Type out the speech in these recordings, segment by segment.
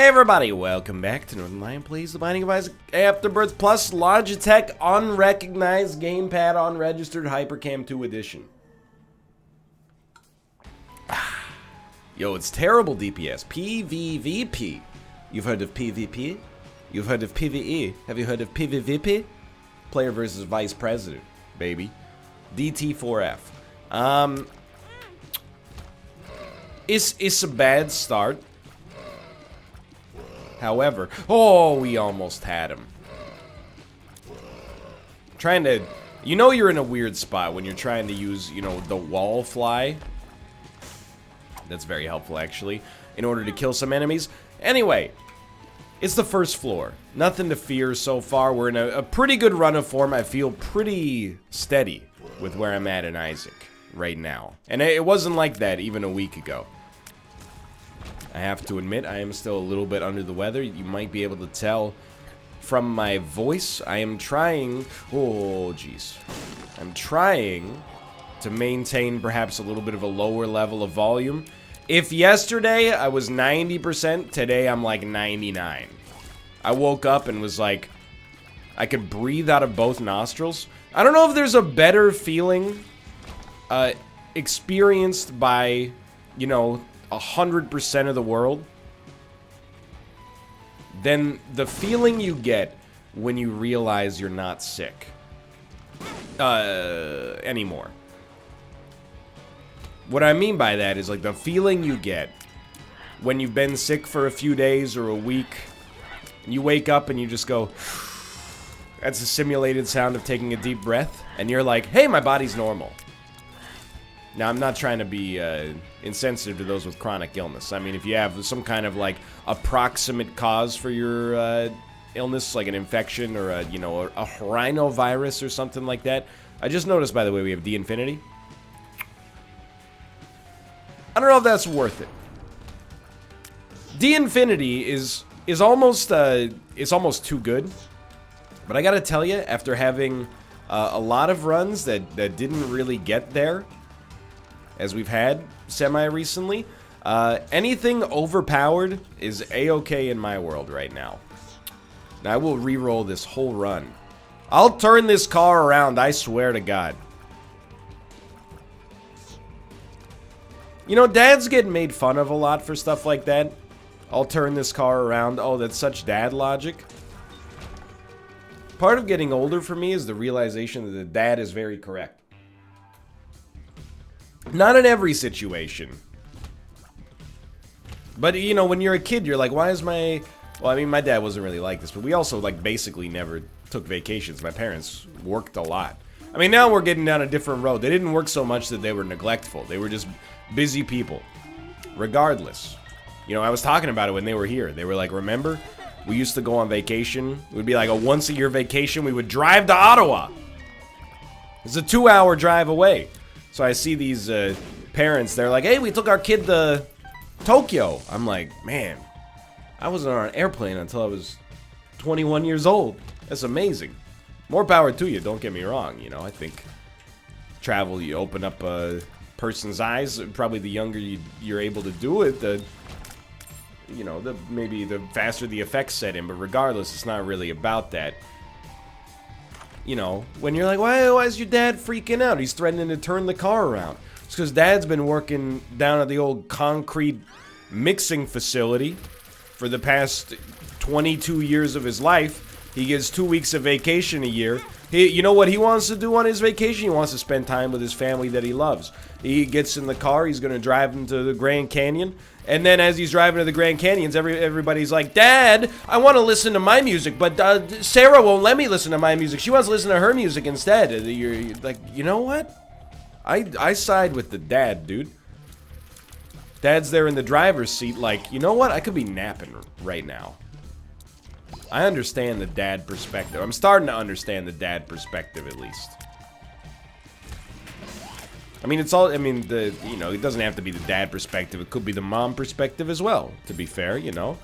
Hey everybody, welcome back to Northernlion Plays The Binding of Isaac Afterbirth Plus Logitech Unrecognized Gamepad Unregistered Hypercam 2 Edition. Yo, it's terrible DPS. PvVP. You've heard of PvP? You've heard of PvE? Have you heard of PvVP? Player versus Vice President, baby. DT4F. It's a bad start. However, oh, we almost had him. Trying to, you know you're in a weird spot when you're trying to use, you know, the wall fly. That's very helpful, actually, in order to kill some enemies. Anyway, it's the first floor. Nothing to fear so far. We're in a pretty good run of form. I feel pretty steady with where I'm at in Isaac right now. And it wasn't like that even a week ago. I have to admit, I am still a little bit under the weather. You might be able to tell from my voice. I am trying... Oh, jeez. I'm trying to maintain perhaps a little bit of a lower level of volume. If yesterday I was 90%, today I'm like 99. I woke up and was like... I could breathe out of both nostrils. I don't know if there's a better feeling experienced by, you know... 100% of the world, then the feeling you get when you realize you're not sick anymore. What I mean by that is like the feeling you get when you've been sick for a few days or a week, and you wake up and you just go, that's a simulated sound of taking a deep breath, and you're like, hey, my body's normal. Now, I'm not trying to be insensitive to those with chronic illness. I mean, if you have some kind of, like, approximate cause for your illness, like an infection or, a rhinovirus or something like that. I just noticed, by the way, we have D-Infinity. I don't know if that's worth it. D-Infinity is almost, it's almost too good. But I gotta tell you, after having a lot of runs that didn't really get there, as we've had semi-recently, anything overpowered is A-okay in my world right now. Now, I will re-roll this whole run. I'll turn this car around, I swear to God. You know, Dad's getting made fun of a lot for stuff like that. I'll turn this car around. Oh, that's such dad logic. Part of getting older for me is the realization that the dad is very correct. Not in every situation. But, you know, when you're a kid, you're like, why is my... Well, I mean, my dad wasn't really like this, but we also, like, basically never took vacations. My parents worked a lot. I mean, now we're getting down a different road. They didn't work so much that they were neglectful. They were just busy people. Regardless. You know, I was talking about it when they were here. They were like, remember? We used to go on vacation. It would be like a once-a-year vacation. We would drive to Ottawa. It's a 2-hour drive away. So I see these parents, they're like, hey, we took our kid to Tokyo. I'm like, man, I wasn't on an airplane until I was 21 years old. That's amazing. More power to you, don't get me wrong. You know, I think travel, you open up a person's eyes. Probably the younger you're able to do it, maybe the faster the effects set in. But regardless, it's not really about that. You know, when you're like, why is your dad freaking out? He's threatening to turn the car around. It's because Dad's been working down at the old concrete mixing facility for the past 22 years of his life. He gets 2 weeks of vacation a year. You know what he wants to do on his vacation? He wants to spend time with his family that he loves. He gets in the car, he's going to drive him to the Grand Canyon. And then as he's driving to the Grand Canyons, everybody's like, Dad, I want to listen to my music, but Sarah won't let me listen to my music. She wants to listen to her music instead. You're like, you know what? I side with the dad, dude. Dad's there in the driver's seat like, you know what? I could be napping right now. I understand the dad perspective. I'm starting to understand the dad perspective at least. I mean, it's all, I mean, it doesn't have to be the dad perspective. It could be the mom perspective as well, to be fair, you know.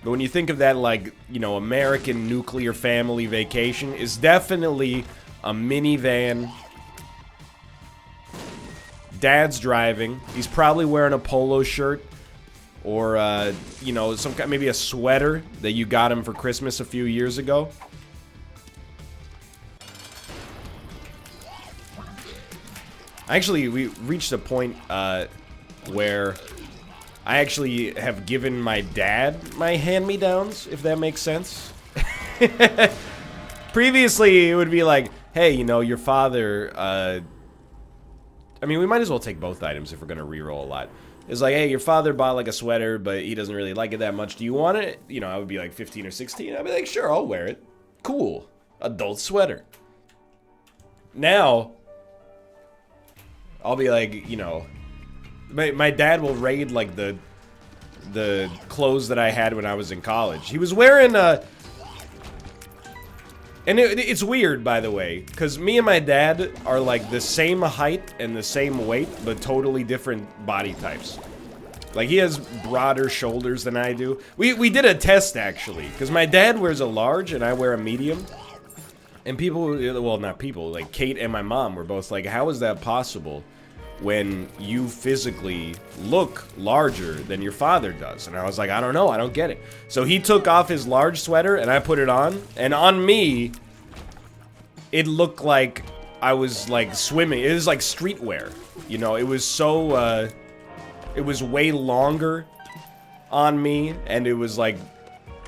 But when you think of that, like, you know, American nuclear family vacation, is definitely a minivan. Dad's driving. He's probably wearing a polo shirt Or, you know, maybe a sweater that you got him for Christmas a few years ago. Actually, we reached a point, where I actually have given my dad my hand-me-downs, if that makes sense. Previously, it would be like, hey, you know, your father, I mean, we might as well take both items if we're gonna reroll a lot. It's like, hey, your father bought, like, a sweater, but he doesn't really like it that much. Do you want it? You know, I would be like 15 or 16. I'd be like, sure, I'll wear it. Cool. Adult sweater. Now, I'll be like, you know, my dad will raid, like, the clothes that I had when I was in college. He was wearing, and it's weird, by the way, because me and my dad are, like, the same height and the same weight, but totally different body types. Like, he has broader shoulders than I do. We did a test, actually, because my dad wears a large and I wear a medium. And people, well, not people, like, Kate and my mom were both like, how is that possible when you physically look larger than your father does? And I was like, I don't know, I don't get it. So he took off his large sweater and I put it on, and on me it looked like I was like swimming. It was like streetwear, you know. It was so it was way longer on me, and it was like,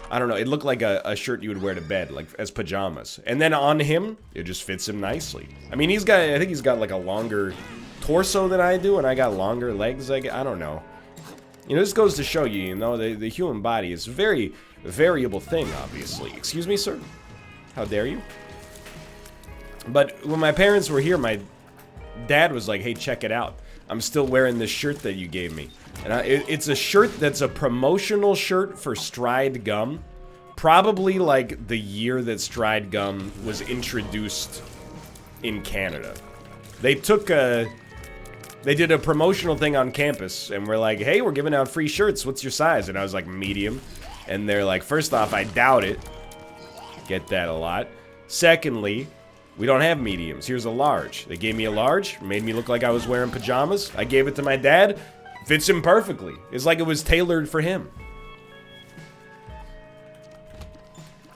I don't know, it looked like a shirt you would wear to bed, like as pajamas. And then on him, it just fits him nicely. I mean, I think he's got like a longer torso than I do, and I got longer legs. I don't know. You know, this goes to show you, you know, the human body is a very variable thing, obviously. Excuse me, sir? How dare you? But when my parents were here, my dad was like, hey, check it out. I'm still wearing this shirt that you gave me. And it's a shirt that's a promotional shirt for Stride Gum. Probably like the year that Stride Gum was introduced in Canada. They did a promotional thing on campus, and we're like, hey, we're giving out free shirts. What's your size? And I was like, medium. And they're like, first off, I doubt it. Get that a lot. Secondly, we don't have mediums. Here's a large. They gave me a large, made me look like I was wearing pajamas. I gave it to my dad. Fits him perfectly. It's like it was tailored for him.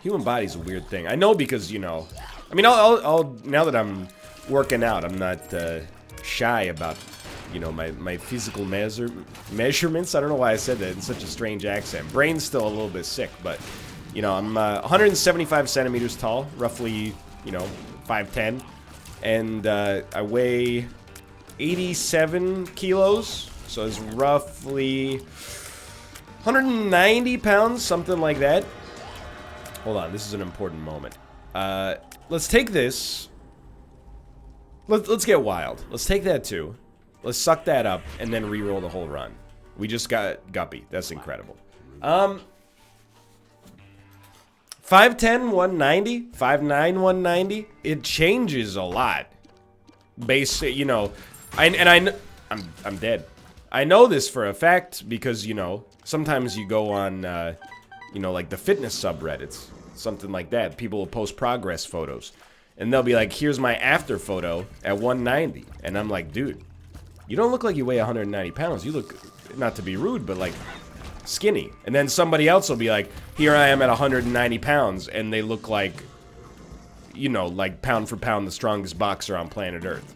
Human body's a weird thing. I know because, you know, I mean, I'll now that I'm working out, I'm not shy about, you know, my physical measurements. I don't know why I said that in such a strange accent. Brain's still a little bit sick, but, you know, I'm 175 centimeters tall, roughly, you know, 5'10", and I weigh 87 kilos, so it's roughly 190 pounds, something like that. Hold on, this is an important moment. Let's take this. Let's get wild. Let's take that too. Let's suck that up and then re-roll the whole run. We just got Guppy. That's incredible. 5'10", 190, 5'9", 190. It changes a lot. You know, I'm dead. I know this for a fact because, you know, sometimes you go on, you know, like the fitness subreddits, something like that. People will post progress photos, and they'll be like, here's my after photo at 190. And I'm like, dude, you don't look like you weigh 190 pounds. You look, not to be rude, but like skinny. And then somebody else will be like, here I am at 190 pounds, and they look like, you know, like pound for pound the strongest boxer on planet Earth.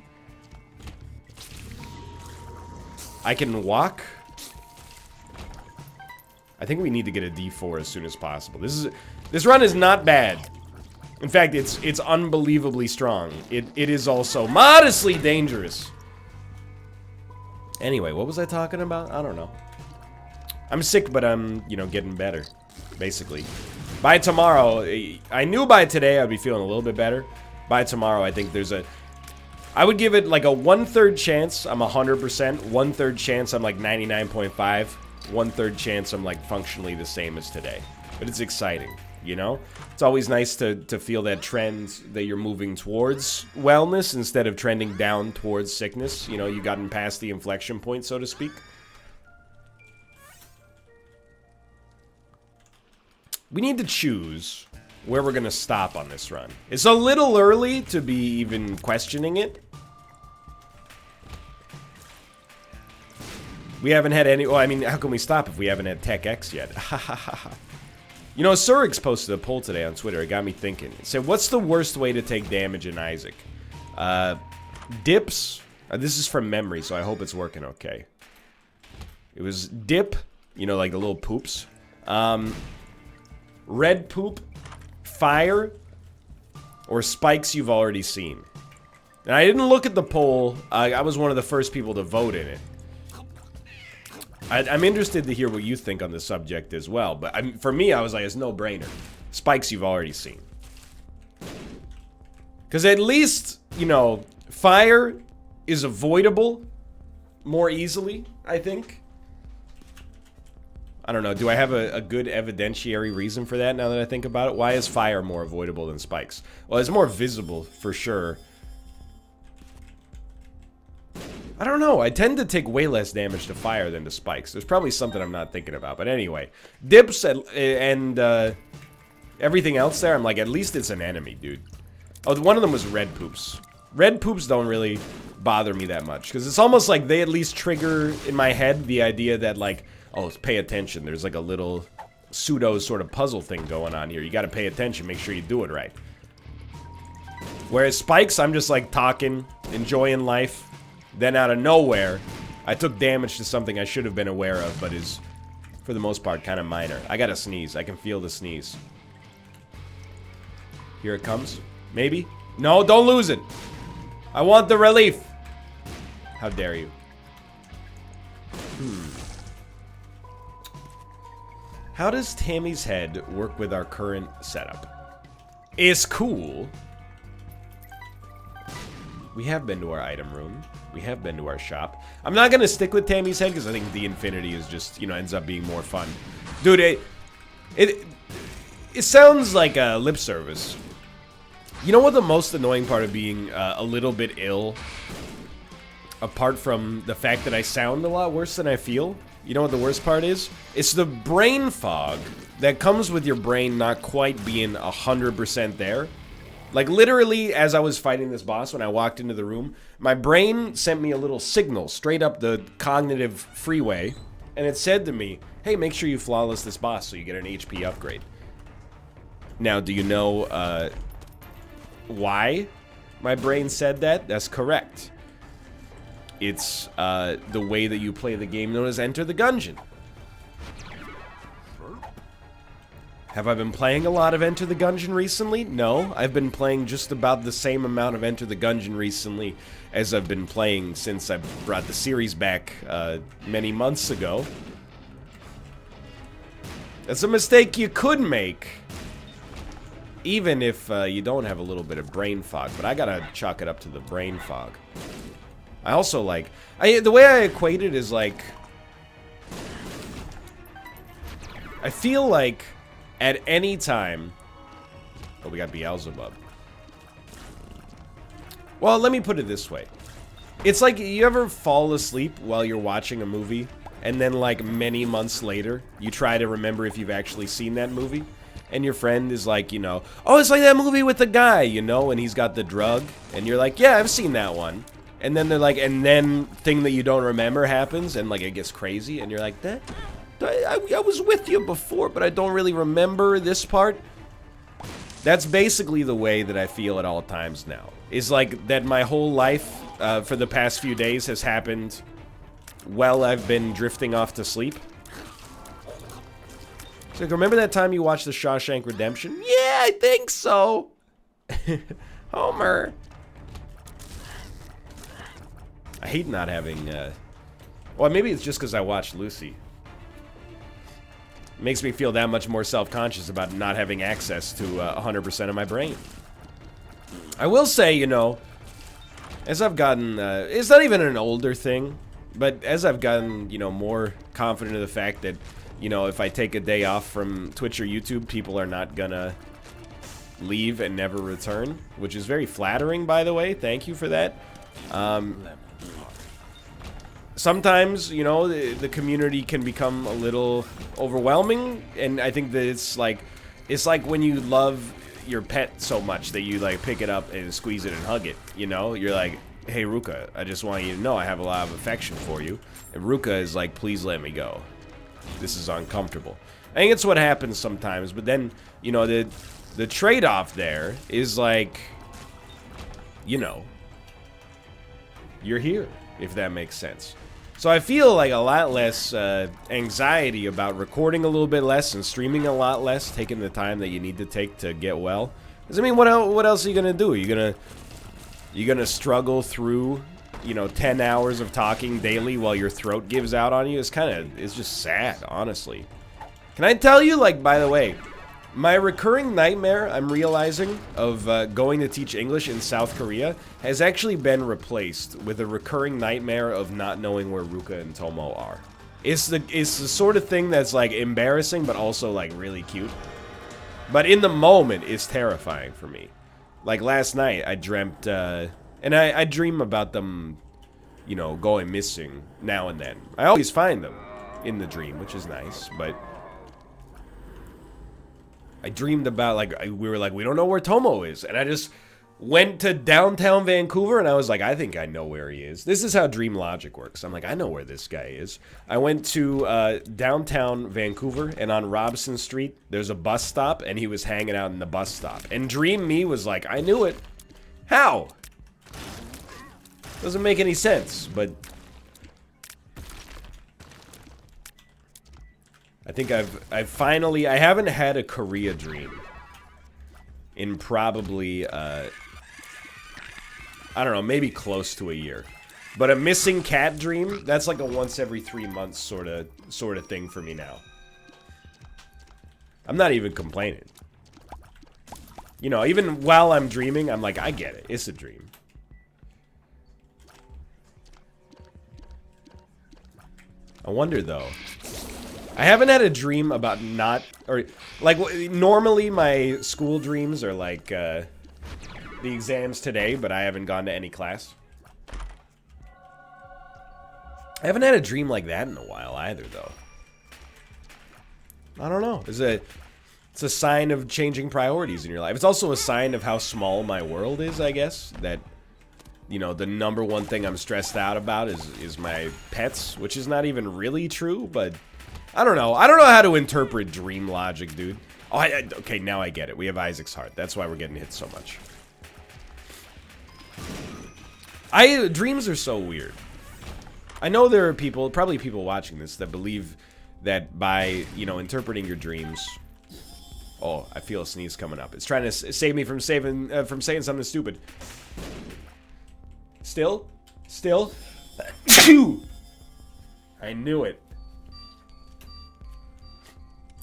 I can walk. I think we need to get a D4 as soon as possible. This run is not bad. In fact, it's unbelievably strong. It is also modestly dangerous. Anyway, what was I talking about? I don't know. I'm sick, but I'm, you know, getting better, basically. By tomorrow, I knew by today I'd be feeling a little bit better. By tomorrow, I think I would give it like a 1/3 chance I'm 100%, 1/3 chance I'm like 99.5, 1/3 chance I'm like functionally the same as today. But it's exciting, you know? It's always nice to feel that trend that you're moving towards wellness instead of trending down towards sickness. You know, you've gotten past the inflection point, so to speak. We need to choose where we're going to stop on this run. It's a little early to be even questioning it. We haven't had any... Well, I mean, how can we stop if we haven't had Tech X yet? You know, Surix posted a poll today on Twitter. It got me thinking. It said, what's the worst way to take damage in Isaac? Dips. This is from memory, so I hope it's working okay. It was dip. You know, like the little poops. Red poop. Fire. Or spikes you've already seen. And I didn't look at the poll. I was one of the first people to vote in it. I'm interested to hear what you think on the subject as well. But for me, I was like, it's no-brainer. Spikes you've already seen. Because at least, you know, fire is avoidable more easily, I think. I don't know. Do I have a good evidentiary reason for that now that I think about it? Why is fire more avoidable than spikes? Well, it's more visible, for sure. I don't know. I tend to take way less damage to fire than to spikes. There's probably something I'm not thinking about. But anyway, dips and everything else there, I'm like, at least it's an enemy, dude. Oh, one of them was red poops. Red poops don't really bother me that much. Because it's almost like they at least trigger in my head the idea that, like, oh, pay attention. There's like a little pseudo sort of puzzle thing going on here. You gotta pay attention. Make sure you do it right. Whereas spikes, I'm just like talking, enjoying life. Then out of nowhere, I took damage to something I should have been aware of, but is, for the most part, kind of minor. I gotta sneeze. I can feel the sneeze. Here it comes. Maybe? No, don't lose it. I want the relief. How dare you? How does Tammy's head work with our current setup? It's cool. We have been to our item room. We have been to our shop. I'm not gonna stick with Tammy's head because I think the Infinity is just, you know, ends up being more fun. Dude, it sounds like a lip service. You know what the most annoying part of being a little bit ill, apart from the fact that I sound a lot worse than I feel? You know what the worst part is? It's the brain fog that comes with your brain not quite being 100% there. Like, literally, as I was fighting this boss, when I walked into the room, my brain sent me a little signal straight up the cognitive freeway, and it said to me, hey, make sure you flawless this boss so you get an HP upgrade. Now, do you know, why my brain said that? That's correct. It's, the way that you play the game known as Enter the Gungeon. Have I been playing a lot of Enter the Gungeon recently? No, I've been playing just about the same amount of Enter the Gungeon recently as I've been playing since I brought the series back many months ago. That's a mistake you could make, even if you don't have a little bit of brain fog, but I gotta chalk it up to the brain fog. I also like, the way I equate it is like, I feel like at any time... Oh, we got Beelzebub. Well, let me put it this way. It's like, you ever fall asleep while you're watching a movie, and then like many months later, you try to remember if you've actually seen that movie? And your friend is like, you know, oh, it's like that movie with the guy, you know, and he's got the drug. And you're like, yeah, I've seen that one. And then they're like, and then thing that you don't remember happens, and like it gets crazy, and you're like, that... I was with you before, but I don't really remember this part. That's basically the way that I feel at all times now. Is like that my whole life for the past few days has happened while I've been drifting off to sleep. So remember that time you watched The Shawshank Redemption? Yeah, I think so. Homer. I hate not having... Well, maybe it's just because I watched Lucy. Makes me feel that much more self-conscious about not having access to 100% of my brain. I will say, you know, as I've gotten, it's not even an older thing, but as I've gotten, you know, more confident of the fact that, you know, if I take a day off from Twitch or YouTube, people are not gonna leave and never return, which is very flattering, by the way. Thank you for that. Sometimes, you know, the community can become a little overwhelming, and I think that it's like when you love your pet so much that you like pick it up and squeeze it and hug it, you know? You're like, hey, Ruka, I just want you to know I have a lot of affection for you. And Ruka is like, please let me go. This is uncomfortable. I think it's what happens sometimes, but then, you know, the trade-off there is like, you know, you're here, if that makes sense. So I feel like a lot less anxiety about recording a little bit less and streaming a lot less, taking the time that you need to take to get well. Because, I mean, what else are you gonna do? You're gonna struggle through, you know, 10 hours of talking daily while your throat gives out on you? It's just sad, honestly. Can I tell you, like, by the way, my recurring nightmare, I'm realizing, of going to teach English in South Korea has actually been replaced with a recurring nightmare of not knowing where Ruka and Tomo are. It's the sort of thing that's, like, embarrassing, but also, like, really cute. But in the moment, it's terrifying for me. Like, last night, I dreamt, and I dream about them, you know, going missing now and then. I always find them in the dream, which is nice, but I dreamed about, like, we were like, we don't know where Tomo is. And I just went to downtown Vancouver, and I was like, I think I know where he is. This is how dream logic works. I'm like, I know where this guy is. I went to downtown Vancouver, and on Robson Street, there's a bus stop, and he was hanging out in the bus stop. And dream me was like, I knew it. How? Doesn't make any sense, but I think I've finally, I haven't had a Korea dream in probably, I don't know, maybe close to a year. But a missing cat dream, that's like a once every 3 months sort of thing for me now. I'm not even complaining. You know, even while I'm dreaming, I'm like, I get it. It's a dream. I wonder, though. I haven't had a dream about not, or, like, normally my school dreams are like, the exams today, but I haven't gone to any class. I haven't had a dream like that in a while either, though. I don't know. It's a sign of changing priorities in your life. It's also a sign of how small my world is, I guess. That, you know, the number one thing I'm stressed out about is my pets, which is not even really true, but I don't know. I don't know how to interpret dream logic, dude. Oh, okay, now I get it. We have Isaac's heart. That's why we're getting hit so much. Dreams are so weird. I know there are people, probably people watching this, that believe that by, you know, interpreting your dreams. Oh, I feel a sneeze coming up. It's trying to save me from saying something stupid. Still. I knew it.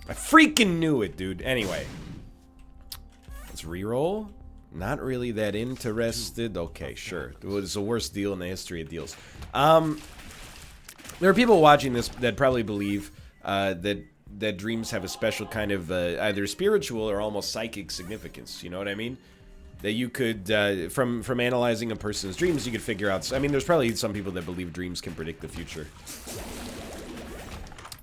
I freaking knew it, dude. Anyway. Let's reroll. Not really that interested. Okay, sure. It was the worst deal in the history of deals. There are people watching this that probably believe that dreams have a special kind of either spiritual or almost psychic significance. You know what I mean? That you could, from analyzing a person's dreams, you could figure out. I mean, there's probably some people that believe dreams can predict the future.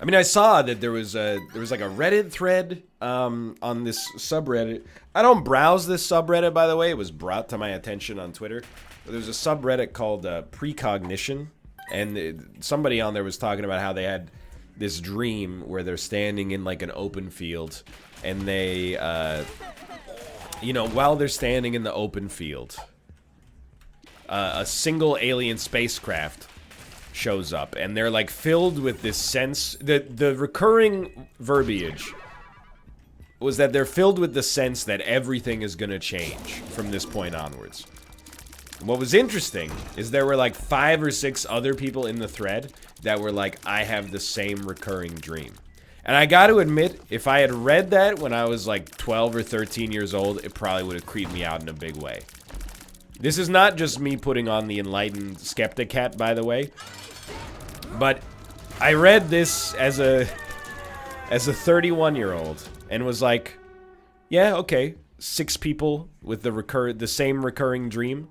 I mean, I saw that there was like a Reddit thread on this subreddit. I don't browse this subreddit, by the way. It was brought to my attention on Twitter. But there's a subreddit called Precognition, and somebody on there was talking about how they had this dream where they're standing in like an open field, and they, you know, while they're standing in the open field, a single alien spacecraft shows up, and they're like filled with this sense that the recurring verbiage was that they're filled with the sense that everything is gonna change from this point onwards. What was interesting is there were like 5 or 6 other people in the thread that were like, I have the same recurring dream. And I got to admit, if I had read that when I was like 12 or 13 years old, it probably would have creeped me out in a big way. This is not just me putting on the enlightened skeptic hat, by the way. But I read this as a 31-year-old and was like, yeah, okay, 6 people with the same recurring dream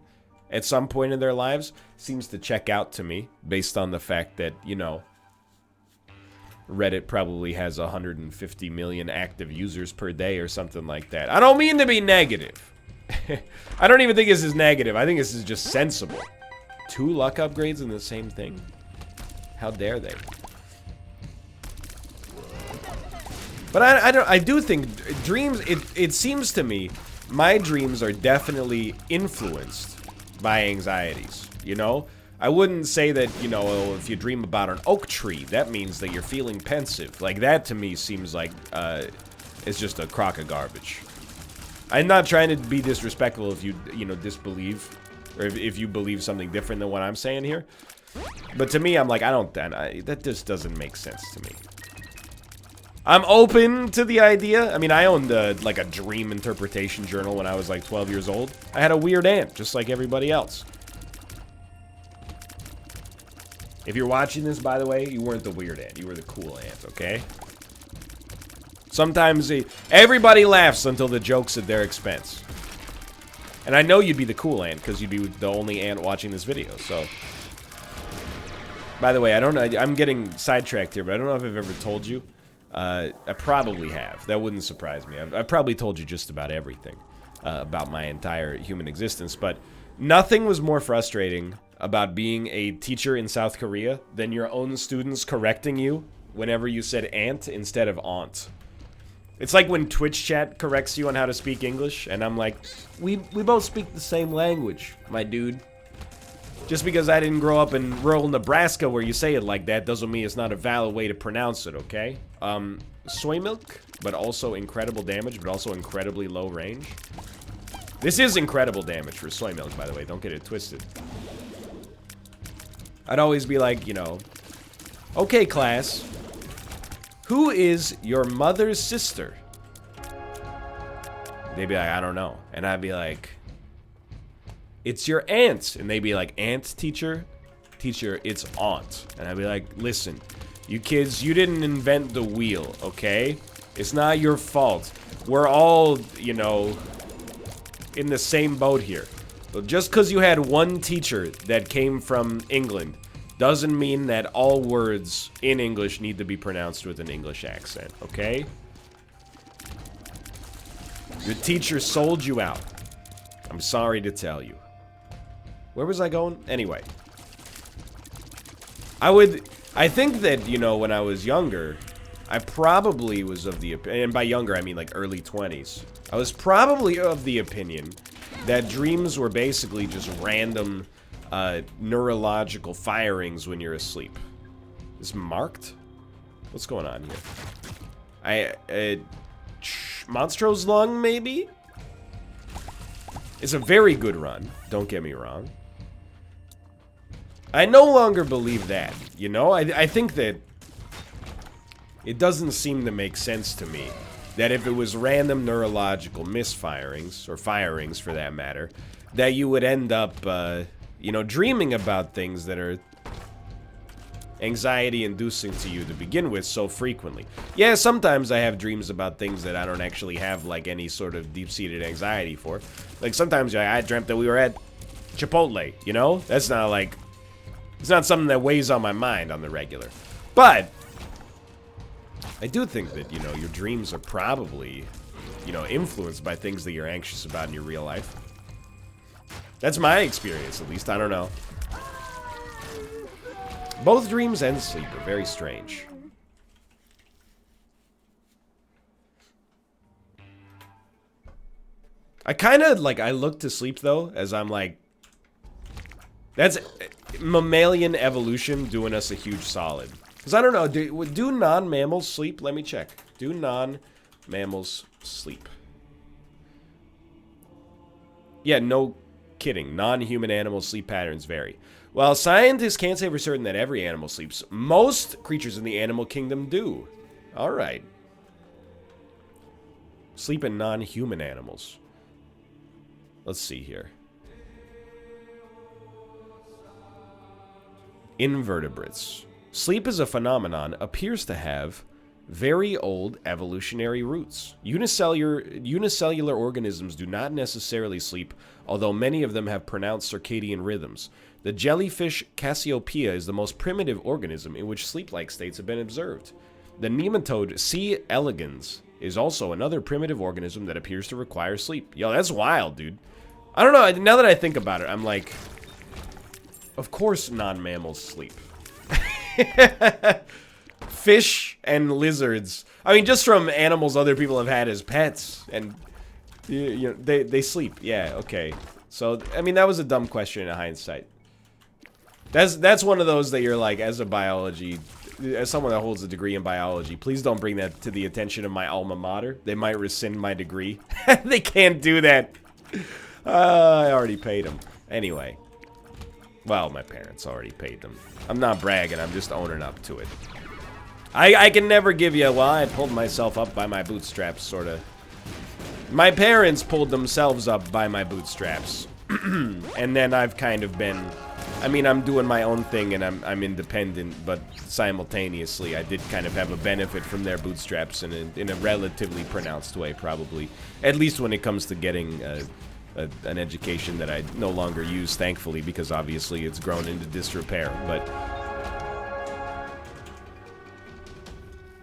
at some point in their lives seems to check out to me based on the fact that, you know, Reddit probably has 150 million active users per day or something like that. I don't mean to be negative. I don't even think this is negative. I think this is just sensible. 2 luck upgrades in the same thing? How dare they? But I do think dreams, it seems to me, my dreams are definitely influenced by anxieties, you know? I wouldn't say that, you know, if you dream about an oak tree, that means that you're feeling pensive. Like, that to me seems like, it's just a crock of garbage. I'm not trying to be disrespectful if you know, disbelieve, or if you believe something different than what I'm saying here. But to me, I'm like, that just doesn't make sense to me. I'm open to the idea. I mean, I owned like a dream interpretation journal when I was like 12 years old. I had a weird aunt, just like everybody else. If you're watching this, by the way, you weren't the weird aunt. You were the cool aunt, okay? Sometimes everybody laughs until the joke's at their expense. And I know you'd be the cool aunt because you'd be the only aunt watching this video, so. By the way, I don't know. I'm getting sidetracked here, but I don't know if I've ever told you. I probably have. That wouldn't surprise me. I've probably told you just about everything about my entire human existence, but nothing was more frustrating about being a teacher in South Korea than your own students correcting you whenever you said aunt instead of aunt. It's like when Twitch chat corrects you on how to speak English, and I'm like, we both speak the same language, my dude. Just because I didn't grow up in rural Nebraska where you say it like that doesn't mean it's not a valid way to pronounce it, okay? Soy milk, but also incredible damage, but also incredibly low range. This is incredible damage for soy milk, by the way. Don't get it twisted. I'd always be like, you know, okay, class, who is your mother's sister? They'd be like, I don't know. And I'd be like, it's your aunt. And they'd be like, aunt, teacher? Teacher, it's aunt. And I'd be like, listen, you kids, you didn't invent the wheel, okay? It's not your fault. We're all, you know, in the same boat here. But just because you had one teacher that came from England doesn't mean that all words in English need to be pronounced with an English accent, okay? Your teacher sold you out. I'm sorry to tell you. Where was I going? Anyway. I think that, you know, when I was younger, I probably was of the opinion, and by younger I mean like early 20s. I was probably of the opinion that dreams were basically just random neurological firings when you're asleep. Is marked? What's going on here? Monstro's Lung, maybe? It's a very good run, don't get me wrong. I no longer believe that, you know? I think that it doesn't seem to make sense to me that if it was random neurological misfirings, or firings for that matter, that you would end up, you know, dreaming about things that are anxiety-inducing to you to begin with so frequently. Yeah, sometimes I have dreams about things that I don't actually have, like, any sort of deep-seated anxiety for. Like, sometimes I dreamt that we were at Chipotle, you know? That's not, like... It's not something that weighs on my mind on the regular. But I do think that, you know, your dreams are probably, you know, influenced by things that you're anxious about in your real life. That's my experience, at least. I don't know. Both dreams and sleep are very strange. I kind of, like, I look to sleep, though, as I'm like... That's mammalian evolution doing us a huge solid. Because I don't know, do non-mammals sleep? Let me check. Do non-mammals sleep? Yeah, no kidding. Non-human animals' sleep patterns vary. While scientists can't say for certain that every animal sleeps, most creatures in the animal kingdom do. Alright. Sleep in non-human animals. Let's see here. Invertebrates. Sleep as a phenomenon appears to have very old evolutionary roots. Unicellular organisms do not necessarily sleep, although many of them have pronounced circadian rhythms. The jellyfish Cassiopeia is the most primitive organism in which sleep-like states have been observed. The nematode C. elegans is also another primitive organism that appears to require sleep. Yo, that's wild, dude. I don't know, now that I think about it, I'm like... Of course non-mammals sleep. Fish and lizards. I mean, just from animals other people have had as pets. And, you know, they sleep. Yeah, okay. So, I mean, that was a dumb question in hindsight. That's one of those that you're like, as a biology... As someone that holds a degree in biology, please don't bring that to the attention of my alma mater. They might rescind my degree. They can't do that. I already paid them. Anyway. Well, my parents already paid them. I'm not bragging, I'm just owning up to it. I can never give you, well, I pulled myself up by my bootstraps, sort of. My parents pulled themselves up by my bootstraps. And then I've kind of been... I mean, I'm doing my own thing and I'm independent, but simultaneously I did kind of have a benefit from their bootstraps in a relatively pronounced way, probably. At least when it comes to getting an education that I no longer use, thankfully, because obviously it's grown into disrepair, but...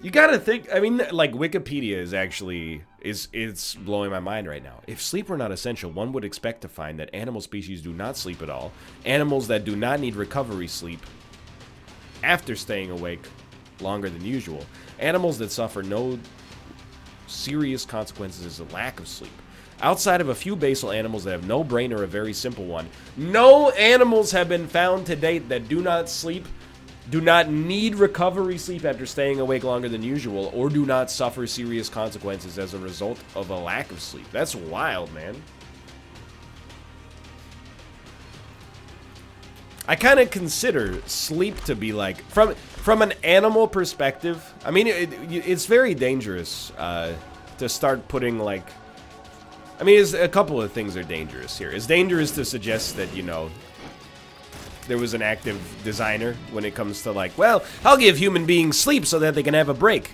You gotta think, I mean, like, Wikipedia is actually, it's blowing my mind right now. If sleep were not essential, one would expect to find that animal species do not sleep at all. Animals that do not need recovery sleep after staying awake longer than usual. Animals that suffer no serious consequences is a lack of sleep. Outside of a few basal animals that have no brain or a very simple one, no animals have been found to date that do not sleep, do not need recovery sleep after staying awake longer than usual, or do not suffer serious consequences as a result of a lack of sleep. That's wild, man. I kind of consider sleep to be like, from an animal perspective, I mean, it's very dangerous to start putting, like, I mean, a couple of things are dangerous here. It's dangerous to suggest that, you know, there was an active designer when it comes to, like, well, I'll give human beings sleep so that they can have a break.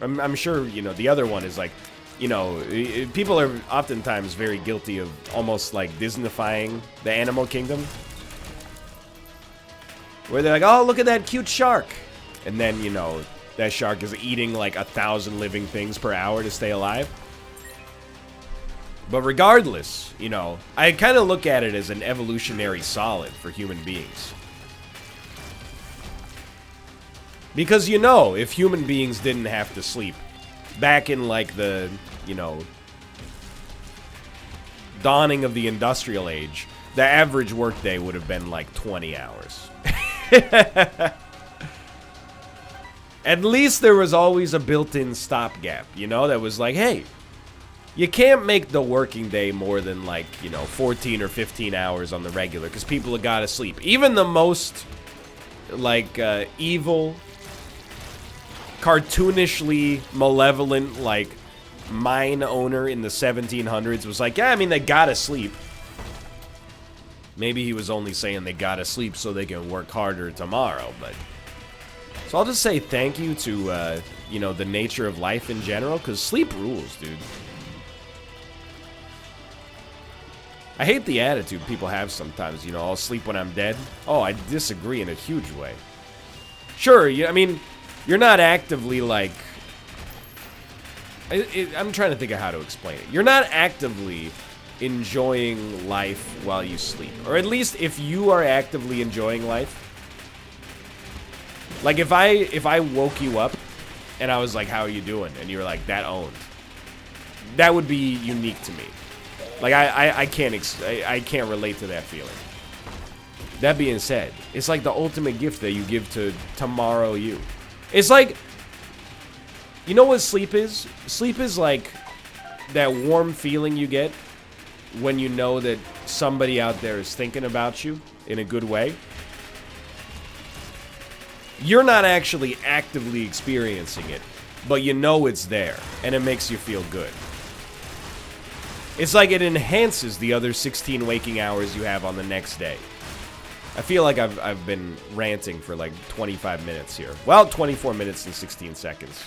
I'm sure, you know, the other one is like, you know, people are oftentimes very guilty of almost like Disneyfying the animal kingdom. Where they're like, oh, look at that cute shark. And then, you know, that shark is eating like 1,000 living things per hour to stay alive. But regardless, you know, I kind of look at it as an evolutionary solid for human beings. Because, you know, if human beings didn't have to sleep, back in, like, the, you know, dawning of the industrial age, the average workday would have been, like, 20 hours. At least there was always a built-in stopgap, you know, that was like, hey, you can't make the working day more than, like, you know, 14 or 15 hours on the regular, because people have got to sleep. Even the most, like, evil, cartoonishly malevolent, like, mine owner in the 1700s was like, yeah, I mean, they gotta sleep. Maybe he was only saying they gotta sleep so they can work harder tomorrow, but... So I'll just say thank you to, you know, the nature of life in general, because sleep rules, dude. I hate the attitude people have sometimes, you know, I'll sleep when I'm dead. Oh, I disagree in a huge way. Sure, I mean, you're not actively, like... I'm trying to think of how to explain it. You're not actively enjoying life while you sleep. Or at least if you are actively enjoying life. Like, if I woke you up and I was like, how are you doing? And you were like, that owned. That would be unique to me. Like, I can't relate to that feeling. That being said, it's like the ultimate gift that you give to tomorrow you. It's like, you know what sleep is? Sleep is like that warm feeling you get when you know that somebody out there is thinking about you in a good way. You're not actually actively experiencing it, but you know it's there, and it makes you feel good. It's like it enhances the other 16 waking hours you have on the next day. I feel like I've been ranting for like 25 minutes here. Well, 24 minutes and 16 seconds.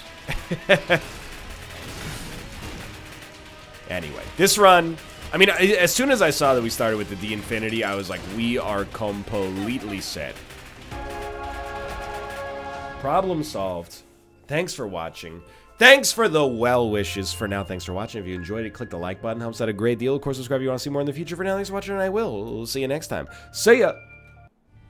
Anyway, this run, I mean, as soon as I saw that we started with the D-Infinity, I was like, we are completely set. Problem solved. Thanks for watching. Thanks for the well wishes. For now, thanks for watching. If you enjoyed it, click the like button. Helps out a great deal. Of course, subscribe if you want to see more in the future. For now, thanks for watching, and I will. We'll see you next time. See ya!